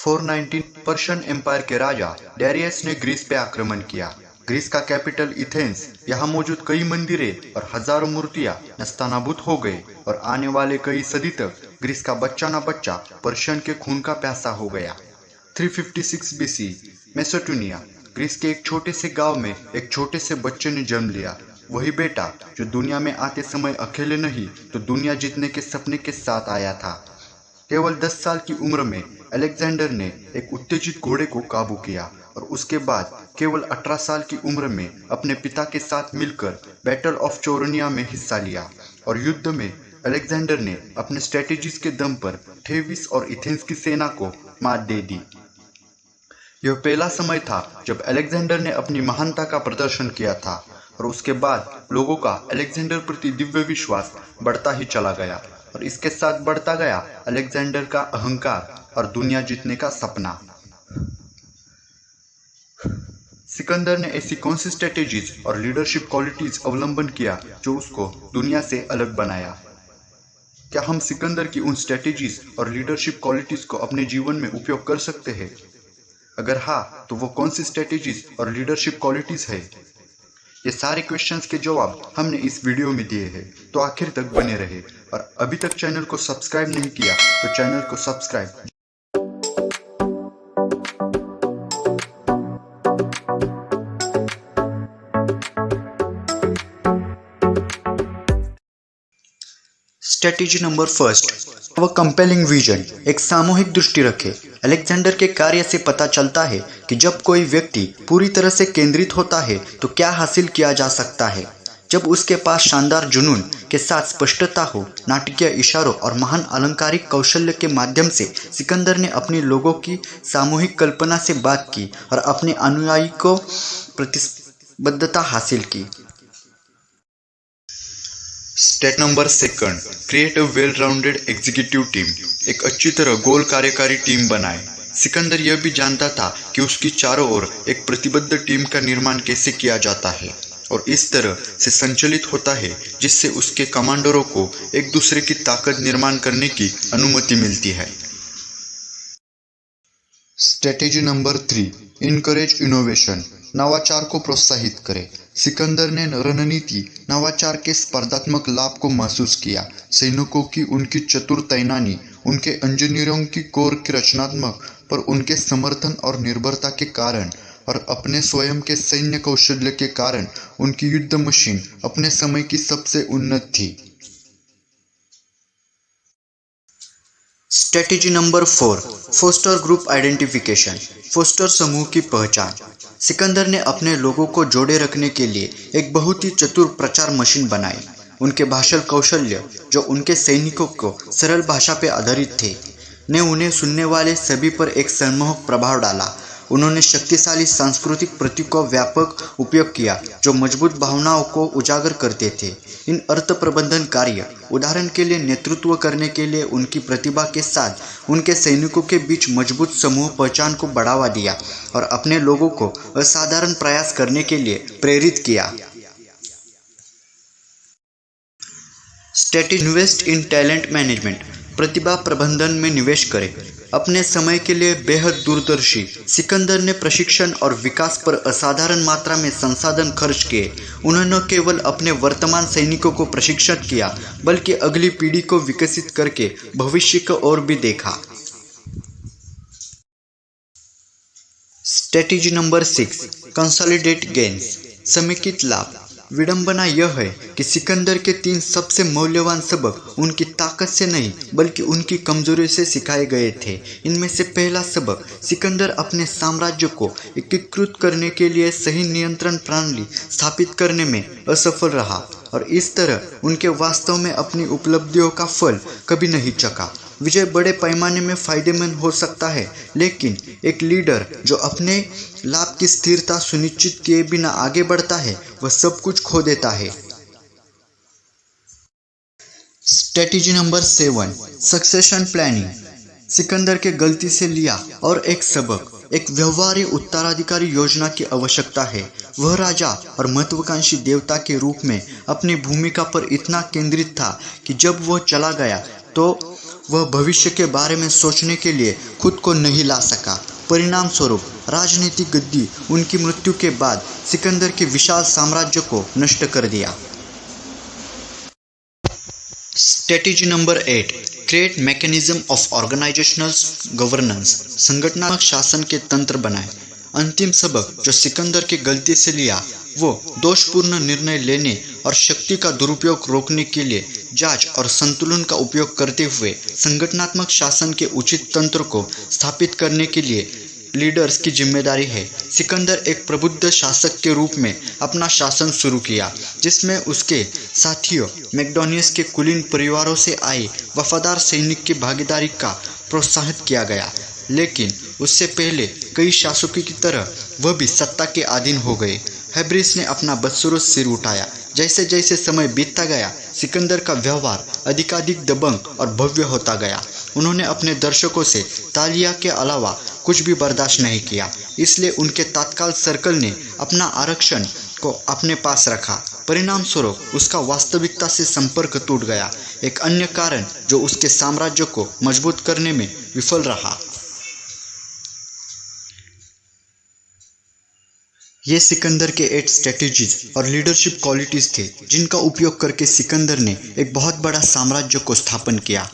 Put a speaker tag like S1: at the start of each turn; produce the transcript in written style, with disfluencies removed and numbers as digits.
S1: 419 Persian empire के राजा Darius ने Greece पे आक्रमण किया। ग्रीस का कैपिटल एथेंस, यहाँ मौजूद कई मंदिरें और हजारों मूर्तियां नस्तानाबूद हो गए और आने वाले कई सदी तक ग्रीस का बच्चा न बच्चा पर्शियन के खून का प्यासा हो गया। 356 बीसी मैसेडोनिया, ग्रीस के एक छोटे से गांव में एक छोटे से बच्चे ने जन्म लिया। वही बेटा जो दुनिया में आते समय अकेले नहीं तो दुनिया जीतने के सपने के साथ आया था। केवल 10 साल की उम्र में अलेक्जेंडर ने एक उत्तेजित घोड़े को काबू किया और उसके बाद केवल 18 साल की उम्र में अपने पिता के साथ मिलकर बैटल ऑफ चोरनिया में हिस्सा लिया और युद्ध में अलेक्जेंडर ने अपने स्ट्रेटेजीज के दम पर थेविस और एथेंस की सेना को मात दे दी। यह पहला समय था जब अलेक्जेंडर ने अपनी महानता का प्रदर्शन किया था और उसके बाद लोगों का अलेक्जेंडर प्रति दिव्य विश्वास बढ़ता ही चला गया और इसके साथ बढ़ता गया अलेक्जेंडर का अहंकार और दुनिया जीतने का सपना। सिकंदर ने ऐसी कौन सी स्ट्रेटेजीज और लीडरशिप क्वालिटीज अवलंबन किया जो उसको दुनिया से अलग बनाया? क्या हम सिकंदर की उन स्ट्रेटेजीज और लीडरशिप क्वालिटीज को अपने जीवन में उपयोग कर सकते हैं? अगर हाँ, तो वो कौन सी स्ट्रेटेजीज और लीडरशिप क्वालिटीज है? ये सारे क्वेश्चंस के जवाब हमने इस वीडियो में दिए हैं, तो आखिर तक बने रहे। और अभी तक चैनल को सब्सक्राइब नहीं किया तो चैनल को सब्सक्राइब। स्ट्रेटेजी नंबर फर्स्ट, वह कंपेलिंग विजन, एक सामूहिक दृष्टि रखे। अलेक्जेंडर के कार्य से पता चलता है कि जब कोई व्यक्ति पूरी तरह से केंद्रित होता है तो क्या हासिल किया जा सकता है। जब उसके पास शानदार जुनून के साथ स्पष्टता हो, नाटकीय इशारों और महान अलंकारिक कौशल्य के माध्यम से सिकंदर ने अपने लोगों की सामूहिक कल्पना से बात की और अपने अनुयायी को प्रतिबद्धता हासिल की। Step number second, create a well rounded executive team, एक अच्छी तरह गोल कार्यकारी टीम बनाए। सिकंदर यह भी जानता था कि उसकी चारों ओर एक प्रतिबद्ध टीम का निर्माण कैसे किया जाता है और इस तरह से संचालित होता है जिससे उसके कमांडरों को एक दूसरे की ताकत निर्माण करने की अनुमति मिलती है। स्ट्रेटेजी नंबर 3, इनकरेज इनोवेशन, नवाचार को प्रोत्साहित करे। सिकंदर ने रणनीति नवाचार के स्पर्धात्मक लाभ को महसूस किया। सैनिकों की उनकी चतुर तैनाती, उनके इंजीनियरों की कोर की रचनात्मक पर उनके समर्थन और निर्भरता के कारण और अपने स्वयं के सैन्य कौशल्य के कारण उनकी युद्ध मशीन अपने समय की सबसे उन्नत थी। Strategy number 4, foster group identification, foster समूह की पहचान। सिकंदर ने अपने लोगों को जोड़े रखने के लिए एक बहुत ही चतुर प्रचार मशीन बनाई। उनके भाषण कौशल्य, जो उनके सैनिकों को सरल भाषा पर आधारित थे, ने उन्हें सुनने वाले सभी पर एक सम्मोहक प्रभाव डाला। उन्होंने शक्तिशाली सांस्कृतिक प्रतीकों का व्यापक उपयोग किया जो मजबूत भावनाओं को उजागर करते थे। इन अर्थ प्रबंधन कार्य, उदाहरण के लिए नेतृत्व करने के लिए उनकी प्रतिभा के साथ उनके सैनिकों के बीच मजबूत समूह पहचान को बढ़ावा दिया और अपने लोगों को असाधारण प्रयास करने के लिए प्रेरित किया। Strategy, invest in talent management, प्रतिभा प्रबंधन में निवेश करें। अपने समय के लिए बेहद दूरदर्शी सिकंदर ने प्रशिक्षण और विकास पर असाधारण मात्रा में संसाधन खर्च किए। उन्होंने न केवल अपने वर्तमान सैनिकों को प्रशिक्षित किया बल्कि अगली पीढ़ी को विकसित करके भविष्य की ओर भी देखा। स्ट्रेटेजी नंबर 6, कंसोलिडेट गेन्स, समेकित लाभ। विडंबना यह है कि सिकंदर के 3 सबसे मूल्यवान सबक उनकी ताकत से नहीं बल्कि उनकी कमजोरी से सिखाए गए थे। इनमें से पहला सबक, सिकंदर अपने साम्राज्य को एकीकृत करने के लिए सही नियंत्रण प्रणाली स्थापित करने में असफल रहा और इस तरह उनके वास्तव में अपनी उपलब्धियों का फल कभी नहीं चखा। विजय बड़े पैमाने में फायदेमंद हो सकता है, लेकिन एक लीडर जो अपने लाभ की स्थिरता सुनिश्चित किए बिना आगे बढ़ता है वह सब कुछ खो देता है। Strategy number 7, succession planning, Sikandar के गलती से लिया और एक सबक, एक व्यवहार्य उत्तराधिकारी योजना की आवश्यकता है। वह राजा और महत्वाकांक्षी देवता के रूप में अपनी भूमिका पर इतना केंद्रित था कि जब वह चला गया तो वह भविष्य के बारे में सोचने के लिए खुद को नहीं ला सका। परिणाम स्वरूप राजनीतिक गद्दी उनकी मृत्यु के बाद सिकंदर के विशाल साम्राज्य को नष्ट कर दिया। Strategy number 8, create mechanism of organisational governance. संगठनात्मक शासन के तंत्र बनाए। अंतिम सबक जो सिकंदर की गलती से लिया वो दोषपूर्ण निर्णय लेने और शक्ति का दुरुपयोग रोकने के लिए जांच और संतुलन का उपयोग करते हुए संगठनात्मक शासन के उचित तंत्र को स्थापित करने के लिए लीडर्स की जिम्मेदारी है। सिकंदर एक प्रबुद्ध शासक के रूप में अपना शासन शुरू किया, जिसमें उसके साथियों मैक्डोनियस के कुलीन परिवारों से आए वफादार सैनिक की भागीदारी का प्रोत्साहित किया गया। लेकिन उससे पहले कई शासकों की तरह वह भी सत्ता के अधीन हो गए। हेब्रिस ने अपना बदसूरत सिर उठाया। जैसे जैसे समय बीतता गया, सिकंदर का व्यवहार अधिकाधिक दबंग और भव्य होता गया। उन्होंने अपने दर्शकों से तालिया के अलावा कुछ भी बर्दाश्त नहीं किया, इसलिए उनके तत्काल सर्कल ने अपना आरक्षण को अपने पास रखा। परिणाम स्वरूप उसका वास्तविकता से संपर्क टूट गया, एक अन्य कारण जो उसके साम्राज्य को मजबूत करने में विफल रहा। ये सिकंदर के 8 स्ट्रेटेजीज और लीडरशिप क्वालिटीज थे जिनका उपयोग करके सिकंदर ने एक बहुत बड़ा साम्राज्य को स्थापन किया।